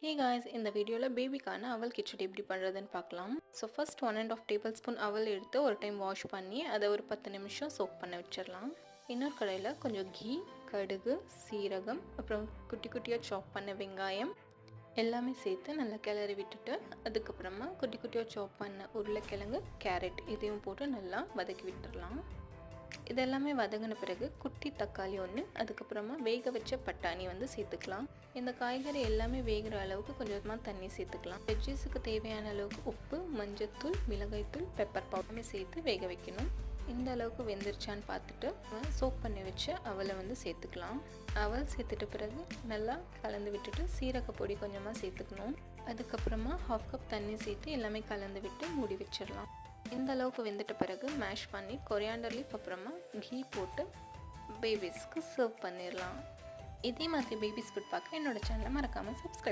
Hey guys, இந்த வீடியோல பேபிக்கான அவல் கிச்சடி எப்படி பண்றதுன்னு பார்க்கலாம். ஸோ ஃபர்ஸ்ட் 1.5 டேபிள் ஸ்பூன் அவல் எடுத்து ஒரு டைம் வாஷ் பண்ணி அதை ஒரு 10 நிமிஷம் சோக் பண்ண வச்சிடலாம். இன்னொரு கடாயில் கொஞ்சம் கீ, கடுகு, சீரகம், அப்புறம் குட்டி குட்டியாக சாப் பண்ண வெங்காயம் எல்லாமே சேர்த்து நல்லா கிளறி விட்டுட்டு அதுக்கப்புறமா குட்டி குட்டியாக சாப் பண்ண உருளைக்கிழங்கு, கேரட் இதையும் போட்டு நல்லா வதக்கி விட்டுடலாம். இதெல்லாமே வதங்கின பிறகு குட்டி தக்காளி ஒன்று, அதுக்கப்புறமா வேக வச்ச பட்டாணி சேர்த்துக்கலாம். இந்த காய்கறி எல்லாமே வேகிற அளவுக்கு கொஞ்சமாக தண்ணி சேர்த்துக்கலாம். வெஜ்ஜஸுக்கு தேவையான அளவுக்கு உப்பு, மஞ்சத்தூள், மிளகாய்த்தூள், பெப்பர் பவுடருமே சேர்த்து வேக வைக்கணும். இந்த அளவுக்கு வெந்துருச்சான்னு பார்த்துட்டு சோக் பண்ணி வச்ச அவலை சேர்த்துக்கலாம். அவல் சேர்த்துட்ட பிறகு நல்லா கலந்து விட்டுட்டு சீரக பொடி கொஞ்சமாக சேர்த்துக்கணும். அதுக்கப்புறமா 1/2 கப் தண்ணி சேர்த்து எல்லாமே கலந்து விட்டு மூடி வச்சிடலாம். இந்த அளவுக்கு வெந்துட்ட பிறகு மேஷ் பண்ணி கொரியாண்டர் லீஃப் அப்புறமா கீ போட்டு பேபிஸ்க்கு சர்வ் பண்ணிடலாம். இதே மாதிரி பேபிஸ் ஃபுட் பார்க்க என்னோட சேனலை மறக்காமல் சப்ஸ்கிரைப்